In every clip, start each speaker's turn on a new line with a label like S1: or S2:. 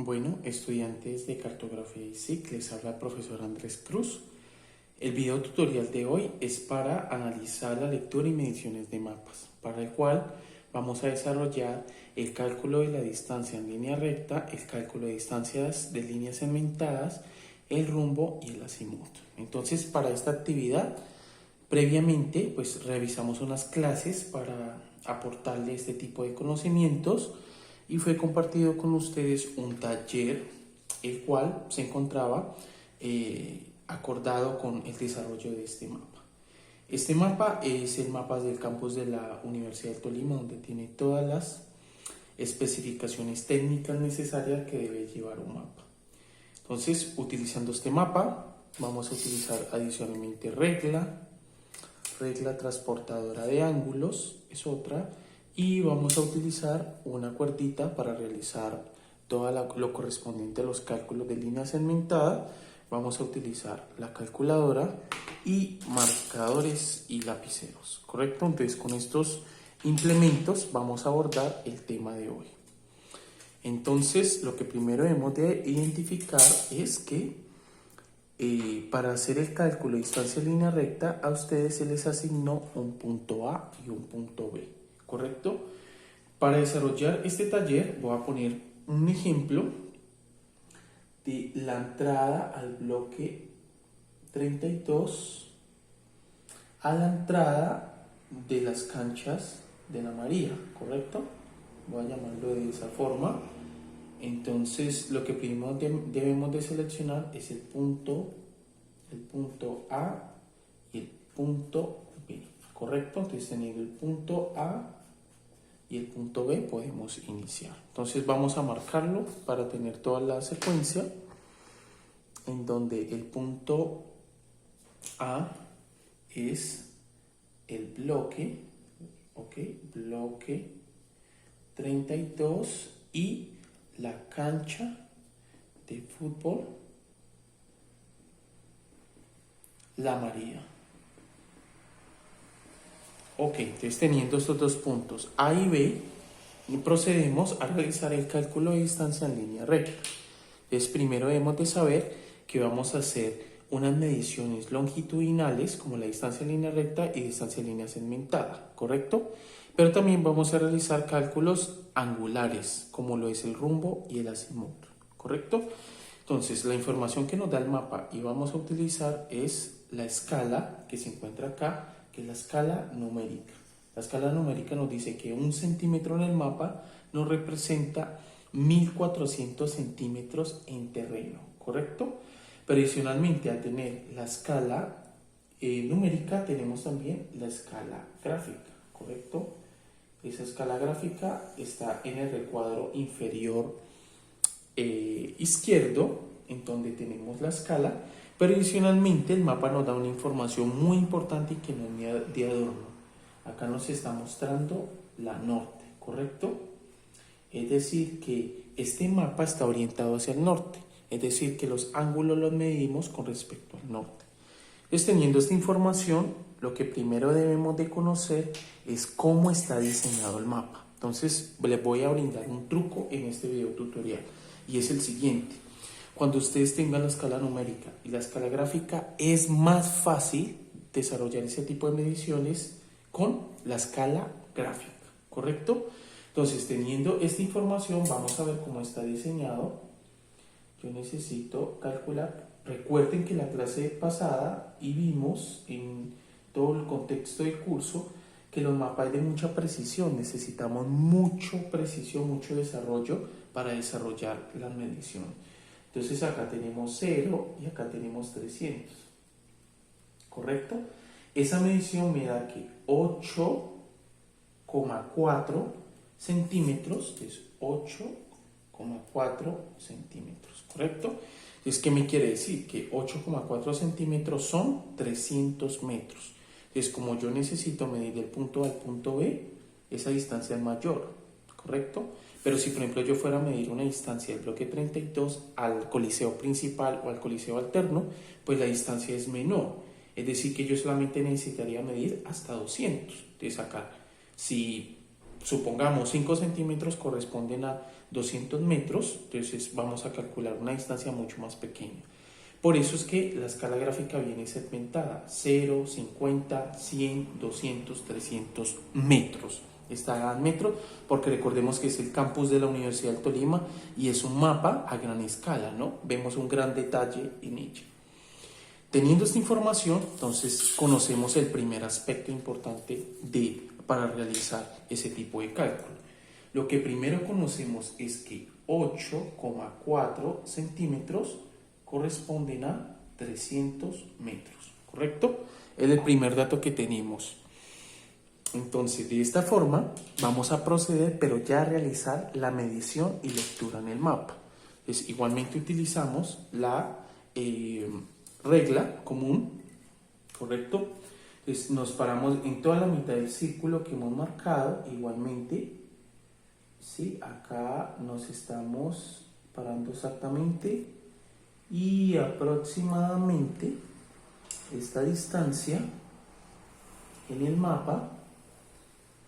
S1: Bueno, estudiantes de cartografía y SIC, les habla el profesor Andrés Cruz. El video tutorial de hoy es para analizar la lectura y mediciones de mapas, para el cual vamos a desarrollar el cálculo de la distancia en línea recta, el cálculo de distancias de líneas segmentadas, el rumbo y el azimut. Entonces, para esta actividad, previamente, pues revisamos unas clases para aportarle este tipo de conocimientos y fue compartido con ustedes un taller, el cual se encontraba acordado con el desarrollo de este mapa. Este mapa es el mapa del campus de la Universidad de Tolima, donde tiene todas las especificaciones técnicas necesarias que debe llevar un mapa. Entonces, utilizando este mapa, vamos a utilizar adicionalmente regla transportadora de ángulos, es otra, y vamos a utilizar una cuerdita para realizar todo lo correspondiente a los cálculos de línea segmentada. Vamos a utilizar la calculadora y marcadores y lapiceros, ¿correcto? Entonces, con estos implementos vamos a abordar el tema de hoy. Entonces, lo que primero debemos de identificar es que para hacer el cálculo de distancia en línea recta, a ustedes se les asignó un punto A y un punto B, ¿correcto? Para desarrollar este taller voy a poner un ejemplo de la entrada al bloque 32 a la entrada de las canchas de la María, ¿correcto? Voy a llamarlo de esa forma. Entonces, lo que primero debemos de seleccionar es el punto A y el punto B, ¿correcto? Entonces, teniendo el punto A y el punto B, podemos iniciar. Entonces, vamos a marcarlo para tener toda la secuencia, en donde el punto A es el bloque, ¿ok? Bloque 32 y la cancha de fútbol La María. Ok, entonces teniendo estos dos puntos A y B, procedemos a realizar el cálculo de distancia en línea recta. Entonces primero debemos de saber que vamos a hacer unas mediciones longitudinales como la distancia en línea recta y distancia en línea segmentada, ¿correcto? Pero también vamos a realizar cálculos angulares, como lo es el rumbo y el azimut, ¿correcto? Entonces, la información que nos da el mapa y vamos a utilizar es la escala que se encuentra acá, que es la escala numérica. La escala numérica nos dice que 1 centímetro en el mapa nos representa 1400 centímetros en terreno, ¿correcto? Pero adicionalmente, al tener la escala numérica, tenemos también la escala gráfica, ¿correcto? Esa escala gráfica está en el recuadro inferior izquierdo, en donde tenemos la escala, pero adicionalmente el mapa nos da una información muy importante y que no es de adorno. Acá nos está mostrando la norte, ¿correcto? Es decir, que este mapa está orientado hacia el norte, es decir, que los ángulos los medimos con respecto al norte. Entonces, teniendo esta información, lo que primero debemos de conocer es cómo está diseñado el mapa. Entonces, les voy a brindar un truco en este video tutorial y es el siguiente. Cuando ustedes tengan la escala numérica y la escala gráfica, es más fácil desarrollar ese tipo de mediciones con la escala gráfica, ¿correcto? Entonces, teniendo esta información, vamos a ver cómo está diseñado. Yo necesito calcular. Recuerden que la clase pasada y vimos en todo el contexto del curso que los mapas de mucha precisión, necesitamos mucha precisión, mucho desarrollo para desarrollar las mediciones. Entonces acá tenemos 0 y acá tenemos 300, ¿correcto? Esa medición me da que 8,4 centímetros, es 8,4 centímetros, ¿correcto? Entonces, ¿qué me quiere decir? Que 8,4 centímetros son 300 metros. Entonces, como yo necesito medir del punto A al punto B, esa distancia es mayor, ¿correcto? Pero si, por ejemplo, yo fuera a medir una distancia del bloque 32 al coliseo principal o al coliseo alterno, pues la distancia es menor. Es decir, que yo solamente necesitaría medir hasta 200. Entonces, acá, si supongamos 5 centímetros corresponden a 200 metros, entonces vamos a calcular una distancia mucho más pequeña. Por eso es que la escala gráfica viene segmentada: 0, 50, 100, 200, 300 metros. Está en metros porque recordemos que es el campus de la Universidad del Tolima y es un mapa a gran escala, ¿no? Vemos un gran detalle en ella. Teniendo esta información, entonces conocemos el primer aspecto importante para realizar ese tipo de cálculo. Lo que primero conocemos es que 8,4 centímetros corresponden a 300 metros, ¿correcto? Es el primer dato que tenemos. Entonces, de esta forma, vamos a proceder, pero ya a realizar la medición y lectura en el mapa. Entonces, igualmente utilizamos la regla común, ¿correcto? Entonces, nos paramos en toda la mitad del círculo que hemos marcado, igualmente, ¿sí? Acá nos estamos parando exactamente y aproximadamente esta distancia en el mapa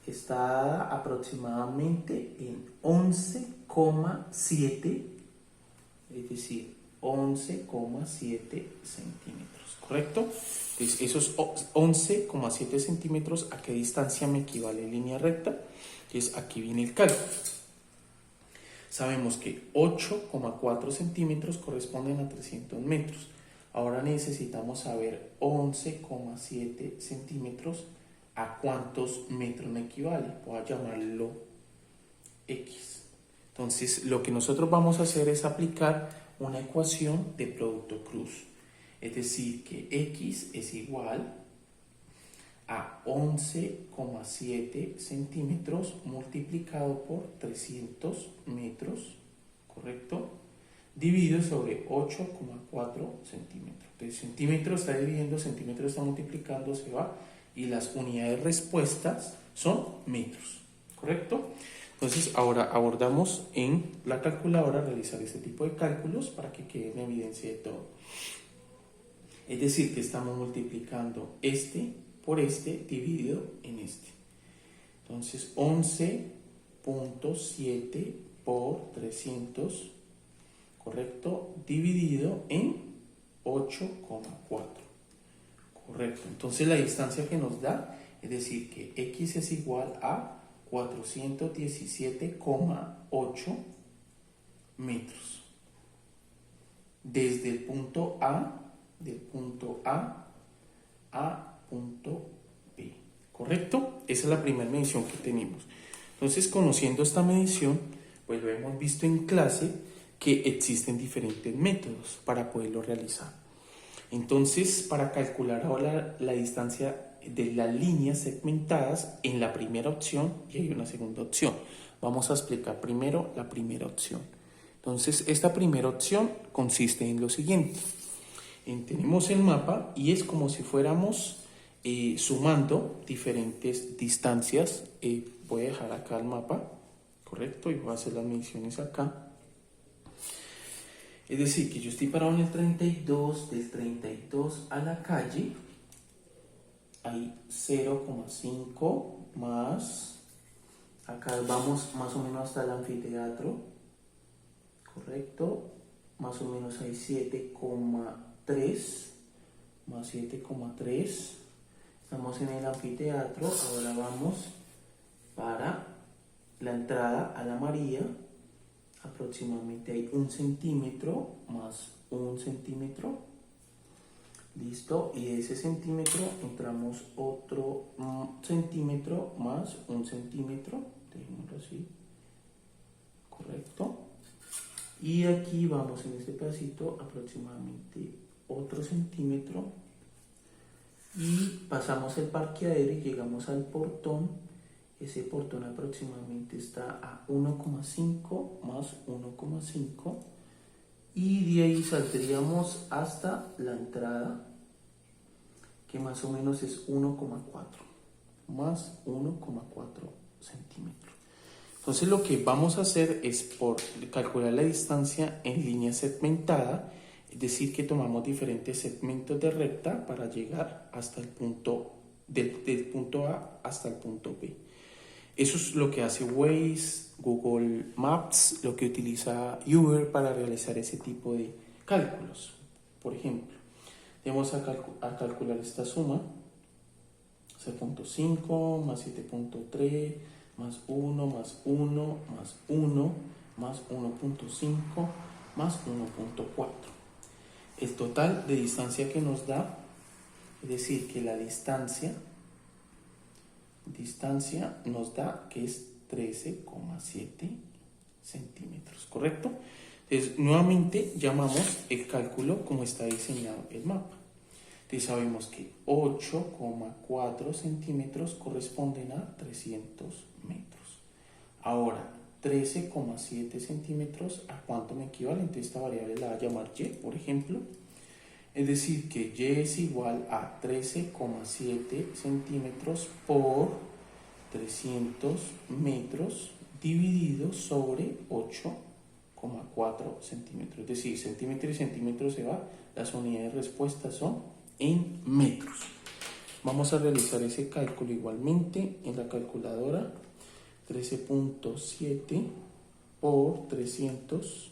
S1: está aproximadamente en 11,7, es decir, 11,7 centímetros, ¿correcto? Entonces, esos 11,7 centímetros, ¿a qué distancia me equivale en línea recta? Entonces, aquí viene el cálculo. Sabemos que 8,4 centímetros corresponden a 300 metros. Ahora necesitamos saber 11,7 centímetros a cuántos metros me equivale. Voy a llamarlo X. Entonces, lo que nosotros vamos a hacer es aplicar una ecuación de producto cruz. Es decir, que X es igual a 11,7 centímetros multiplicado por 300 metros, ¿correcto? Dividido sobre 8,4 centímetros. Entonces, centímetro está dividiendo, centímetro está multiplicando, se va, y las unidades respuestas son metros, ¿correcto? Entonces, ahora abordamos en la calculadora realizar este tipo de cálculos para que quede en evidencia de todo. Es decir, que estamos multiplicando este por este dividido en este. Entonces, 11,7 por 300, ¿correcto? Dividido en 8,4. Correcto. Entonces, la distancia que nos da, es decir, que X es igual a 417,8 metros. Desde el punto A, a punto B. ¿Correcto? Esa es la primera medición que tenemos. Entonces, conociendo esta medición, pues lo hemos visto en clase que existen diferentes métodos para poderlo realizar. Entonces, para calcular ahora la distancia de las líneas segmentadas, en la primera opción y hay una segunda opción. Vamos a explicar primero la primera opción. Entonces, esta primera opción consiste en lo siguiente. Tenemos el mapa y es como si fuéramos sumando diferentes distancias. Voy a dejar acá el mapa, ¿correcto? Y voy a hacer las mediciones acá. Es decir, que yo estoy parado en el 32, del 32 a la calle, hay 0,5 más, acá vamos más o menos hasta el anfiteatro, ¿correcto? Más o menos hay 7,3 más 7,3. Estamos en el anfiteatro, ahora vamos para la entrada a la María. Aproximadamente hay 1 centímetro más 1 centímetro. Listo, y de ese centímetro entramos otro centímetro más 1 centímetro. Dejémoslo así. Correcto. Y aquí vamos en este pedacito aproximadamente otro centímetro. Y pasamos el parqueadero y llegamos al portón. Ese portón aproximadamente está a 1,5 más 1,5 y de ahí saldríamos hasta la entrada, que más o menos es 1,4 más 1,4 centímetros. Entonces lo que vamos a hacer es por calcular la distancia en línea segmentada, es decir, que tomamos diferentes segmentos de recta para llegar hasta el punto del punto A hasta el punto B. Eso es lo que hace Waze, Google Maps, lo que utiliza Uber para realizar ese tipo de cálculos. Por ejemplo, vamos a calcular esta suma, 6.5 más 7.3 más 1 más 1 más 1 más 1.5 más 1.4. El total de distancia que nos da, es decir, que la distancia nos da que es 13,7 centímetros, ¿correcto? Entonces, nuevamente llamamos el cálculo como está diseñado el mapa. Entonces, sabemos que 8,4 centímetros corresponden a 300 metros. Ahora, 13,7 centímetros, ¿a cuánto me equivale? Entonces, esta variable la voy a llamar y, por ejemplo. Es decir, que y es igual a 13,7 centímetros por 300 metros dividido sobre 8,4 centímetros. Es decir, centímetro y centímetro se va, las unidades de respuesta son en metros. Vamos a realizar ese cálculo igualmente en la calculadora. 13.7 por 300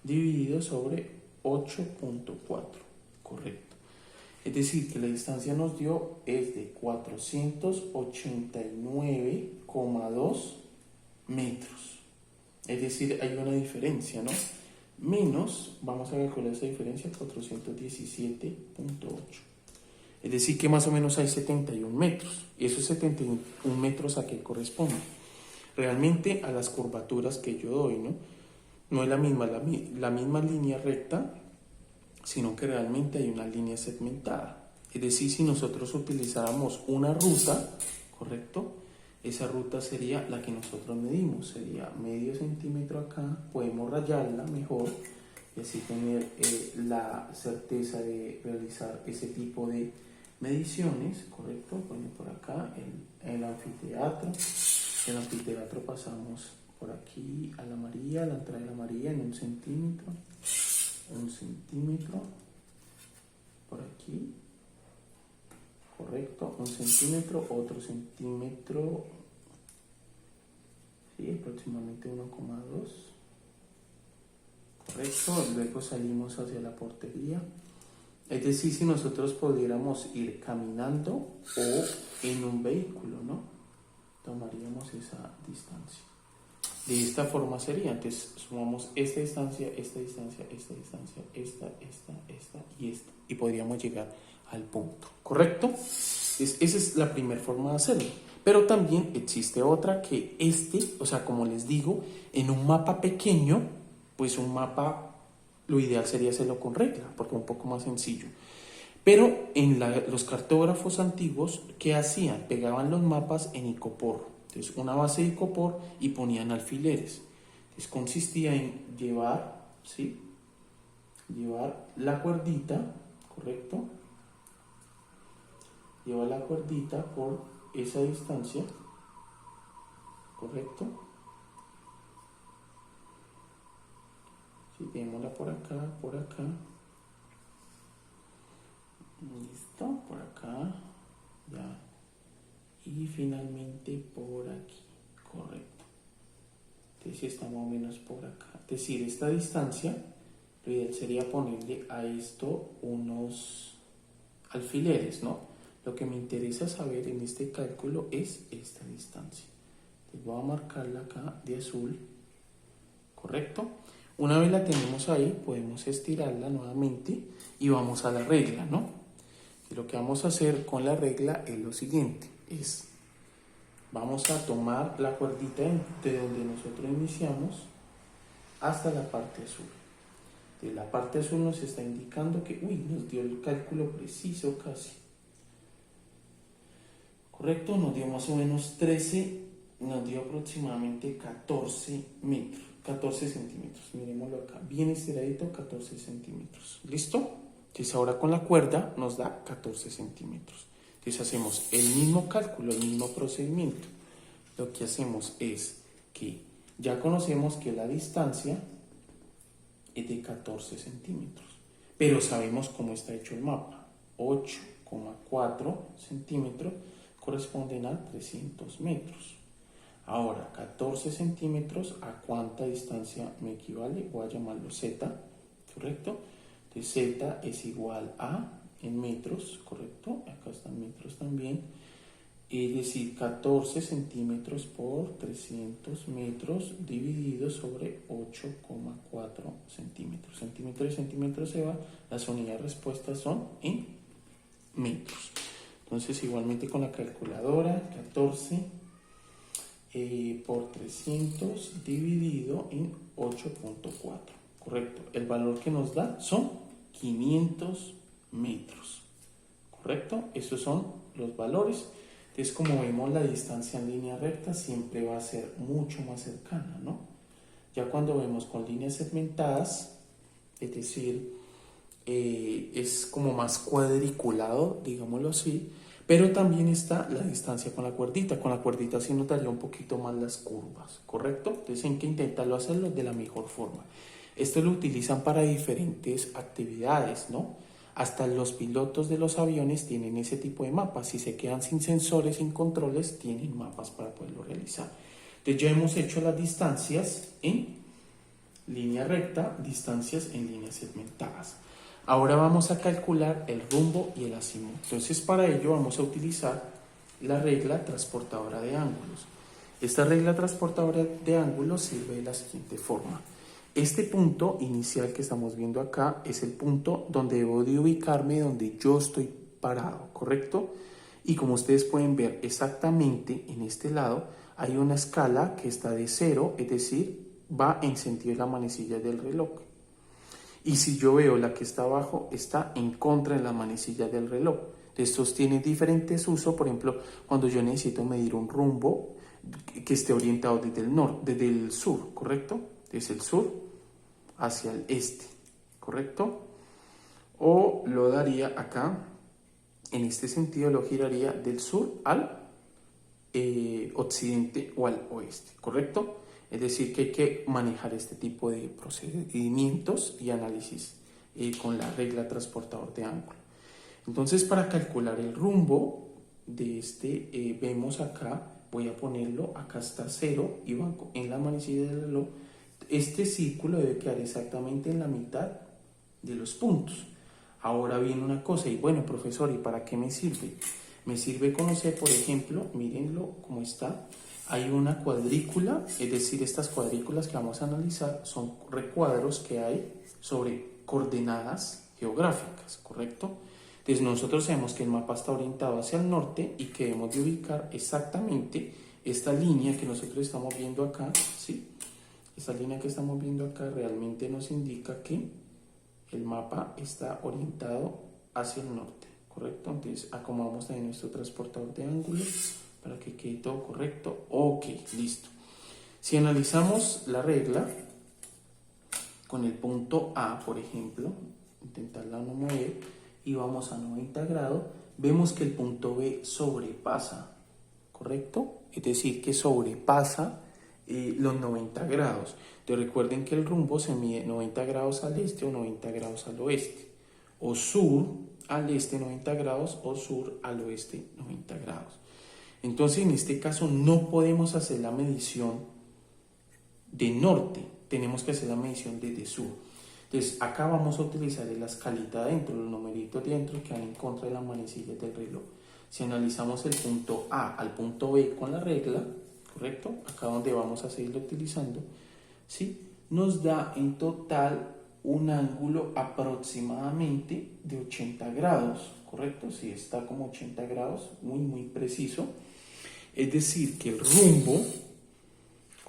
S1: dividido sobre 8.4. Correcto. Es decir, que la distancia nos dio es de 489,2 metros. Es decir, hay una diferencia, ¿no? Menos, vamos a calcular esa diferencia, 417,8. Es decir, que más o menos hay 71 metros. ¿Y esos 71 metros a qué corresponden? Realmente a las curvaturas que yo doy, ¿no? No es la misma línea recta, sino que realmente hay una línea segmentada. Es decir, si nosotros utilizáramos una ruta, ¿correcto? Esa ruta sería la que nosotros medimos, sería medio centímetro acá, podemos rayarla mejor y así tener la certeza de realizar ese tipo de mediciones, ¿correcto? Ponen por acá el anfiteatro. El anfiteatro pasamos por aquí a la María, la entrada de la María en 1 centímetro. 1 centímetro por aquí, correcto, 1 centímetro, otro centímetro, sí, aproximadamente 1,2, correcto. Luego salimos hacia la portería. Es decir, si nosotros pudiéramos ir caminando o en un vehículo, ¿no? Tomaríamos esa distancia. De esta forma sería, entonces sumamos esta distancia, esta distancia, esta distancia, esta y esta. Y podríamos llegar al punto, ¿correcto? Entonces, esa es la primera forma de hacerlo. Pero también existe otra que o sea, como les digo, en un mapa pequeño, pues un mapa, lo ideal sería hacerlo con regla, porque es un poco más sencillo. Pero en los cartógrafos antiguos, ¿qué hacían? Pegaban los mapas en icopor. Entonces, una base de icopor y ponían alfileres. Entonces, consistía en llevar, ¿sí? Llevar la cuerdita, ¿correcto? Llevar la cuerdita por esa distancia, ¿correcto? Sí, llevémosla por acá, por acá. Listo, por acá, ya. Y finalmente por aquí, correcto. Entonces está más o menos por acá. Es decir, esta distancia, lo ideal sería ponerle a esto unos alfileres, ¿no? Lo que me interesa saber en este cálculo es esta distancia. Entonces voy a marcarla acá de azul, correcto. Una vez la tenemos ahí, podemos estirarla nuevamente y vamos a la regla, ¿no? Y lo que vamos a hacer con la regla es lo siguiente, vamos a tomar la cuerdita de donde nosotros iniciamos hasta la parte azul. De la parte azul nos está indicando que, nos dio el cálculo preciso casi. Correcto, nos dio más o menos 13, nos dio aproximadamente 14 metros, 14 centímetros. Miremoslo acá, bien estiradito, 14 centímetros. ¿Listo? Entonces ahora con la cuerda nos da 14 centímetros. Entonces hacemos el mismo cálculo, el mismo procedimiento. Lo que hacemos es que ya conocemos que la distancia es de 14 centímetros, pero sabemos cómo está hecho el mapa. 8,4 centímetros corresponden a 300 metros. Ahora, 14 centímetros, ¿a cuánta distancia me equivale? Voy a llamarlo Z, ¿correcto? Entonces Z es igual a, en metros, ¿correcto? Acá están metros también. Es decir, 14 centímetros por 300 metros dividido sobre 8,4 centímetros. Centímetro y centímetro se va, las unidades de respuesta son en metros. Entonces, igualmente con la calculadora, 14 por 300 dividido en 8,4. Correcto. El valor que nos da son 500 metros. Correcto. Esos son los valores. Entonces, como vemos, la distancia en línea recta siempre va a ser mucho más cercana, ¿no? Ya cuando vemos con líneas segmentadas, es decir, es como más cuadriculado, digámoslo así, pero también está la distancia con la cuerdita. Con la cuerdita sí notaría un poquito más las curvas, ¿correcto? Entonces hay que intentarlo hacerlo de la mejor forma. Esto lo utilizan para diferentes actividades, ¿no? Hasta los pilotos de los aviones tienen ese tipo de mapas. Si se quedan sin sensores, sin controles, tienen mapas para poderlo realizar. Entonces ya hemos hecho las distancias en línea recta, distancias en líneas segmentadas. Ahora vamos a calcular el rumbo y el azimut. Entonces para ello vamos a utilizar la regla transportadora de ángulos. Esta regla transportadora de ángulos sirve de la siguiente forma. Este punto inicial que estamos viendo acá es el punto donde debo de ubicarme, donde yo estoy parado, ¿correcto? Y como ustedes pueden ver exactamente en este lado hay una escala que está de 0, es decir, va en sentido de la manecilla del reloj. Y si yo veo la que está abajo, está en contra de la manecilla del reloj. Estos tienen diferentes usos, por ejemplo, cuando yo necesito medir un rumbo que esté orientado desde el norte, desde el sur, ¿correcto? Desde el sur hacia el este, ¿correcto? O lo daría acá, en este sentido lo giraría del sur al occidente o al oeste, ¿correcto? Es decir, que hay que manejar este tipo de procedimientos y análisis con la regla transportador de ángulo. Entonces, para calcular el rumbo de este, vemos acá, voy a ponerlo, acá está 0 y va en la manecilla del reloj. Este círculo debe quedar exactamente en la mitad de los puntos. Ahora viene una cosa, y bueno, profesor, ¿y para qué me sirve? Me sirve conocer, por ejemplo, mírenlo cómo está. Hay una cuadrícula, es decir, estas cuadrículas que vamos a analizar son recuadros que hay sobre coordenadas geográficas, ¿correcto? Entonces nosotros sabemos que el mapa está orientado hacia el norte y que debemos de ubicar exactamente esta línea que nosotros estamos viendo acá, ¿sí? Esta línea que estamos viendo acá realmente nos indica que el mapa está orientado hacia el norte, ¿correcto? Entonces acomodamos también nuestro transportador de ángulos para que quede todo correcto. Ok, listo. Si analizamos la regla con el punto A, por ejemplo, intentarla no mover y vamos a 90 grados, vemos que el punto B sobrepasa, ¿correcto? Es decir, que sobrepasa los 90 grados. Entonces recuerden que el rumbo se mide 90 grados al este o 90 grados al oeste, o sur al este 90 grados o sur al oeste 90 grados. Entonces en este caso no podemos hacer la medición de norte, tenemos que hacer la medición desde sur. Entonces acá vamos a utilizar la escalita dentro, los numeritos dentro que van en contra de la manecilla del reloj. Si analizamos el punto A al punto B con la regla, ¿correcto? Acá donde vamos a seguirlo utilizando, ¿sí? Nos da en total un ángulo aproximadamente de 80 grados, ¿correcto? Sí, está como 80 grados, muy preciso. Es decir, que el rumbo,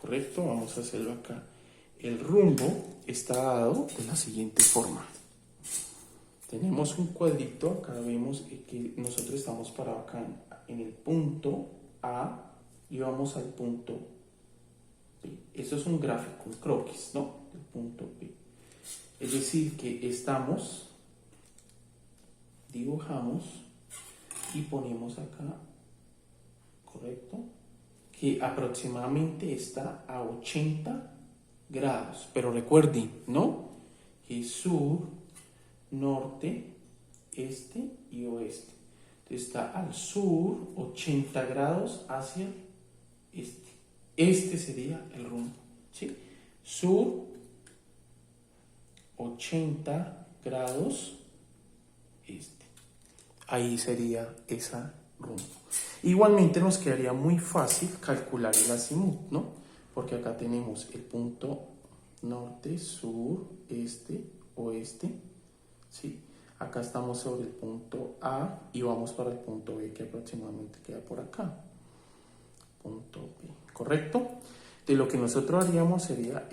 S1: ¿correcto? Vamos a hacerlo acá. El rumbo está dado de la siguiente forma. Tenemos un cuadrito, acá vemos que nosotros estamos parados acá en el punto A y vamos al punto B. Esto es un gráfico, un croquis, ¿no? El punto B. Es decir, que estamos, dibujamos y ponemos acá, ¿correcto? Que aproximadamente está a 80 grados. Pero recuerden, ¿no? Que sur, norte, este y oeste. Entonces está al sur 80 grados hacia este. Este sería el rumbo, ¿sí? Sur, 80 grados, este. Ahí sería esa rumbo. Igualmente nos quedaría muy fácil calcular el azimut, ¿no? Porque acá tenemos el punto norte, sur, este, oeste, ¿sí? Acá estamos sobre el punto A y vamos para el punto B, que aproximadamente queda por acá. Punto B, ¿correcto? De lo que nosotros haríamos sería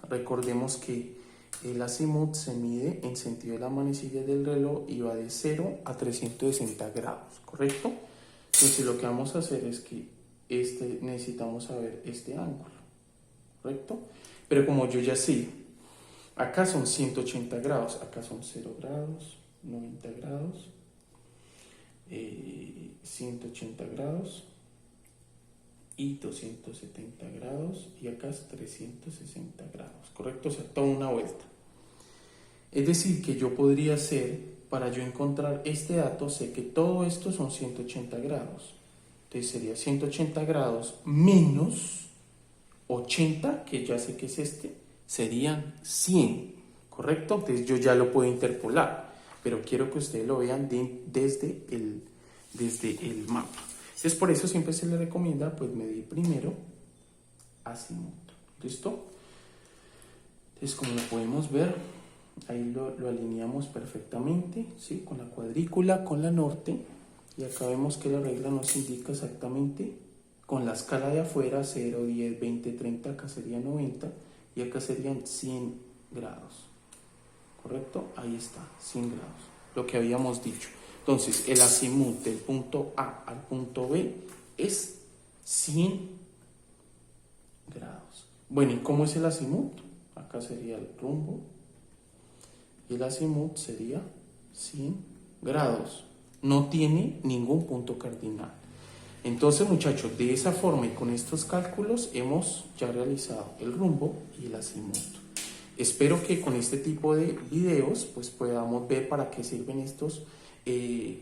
S1: recordemos que el azimut se mide en sentido de la manecilla del reloj y va de 0 a 360 grados, ¿correcto? Entonces lo que vamos a hacer es que necesitamos saber este ángulo, ¿correcto? Pero como yo ya sé, acá son 180 grados, acá son 0 grados, 90 grados, 180 grados y 270 grados y acá es 360 grados, ¿correcto? O sea, toda una vuelta. Es decir, que yo podría hacer, para yo encontrar este dato, sé que todo esto son 180 grados. Entonces sería 180 grados menos 80, que ya sé que es este, serían 100, ¿correcto? Entonces yo ya lo puedo interpolar, pero quiero que ustedes lo vean desde el mapa. Entonces por eso siempre se les recomienda pues medir primero azimut. ¿Listo? Entonces como lo podemos ver, ahí lo alineamos perfectamente, ¿sí? Con la cuadrícula, con la norte, y acá vemos que la regla nos indica exactamente con la escala de afuera 0, 10, 20, 30, acá sería 90 y acá serían 100 grados, ¿correcto? Ahí está, 100 grados, lo que habíamos dicho. Entonces el azimut del punto A al punto B es 100 grados. Bueno, ¿y cómo es el azimut? Acá sería el rumbo y el azimut sería 100 grados. No tiene ningún punto cardinal. Entonces, muchachos, de esa forma y con estos cálculos hemos ya realizado el rumbo y el azimut. Espero que con este tipo de videos pues podamos ver para qué sirven estos, es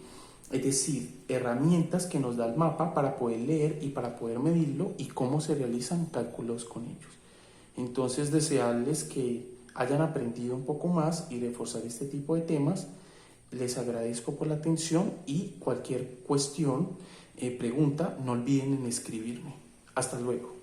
S1: decir, herramientas que nos da el mapa para poder leer y para poder medirlo y cómo se realizan cálculos con ellos. Entonces, desearles que hayan aprendido un poco más y reforzar este tipo de temas. Les agradezco por la atención y cualquier cuestión, pregunta, no olviden en escribirme. Hasta luego.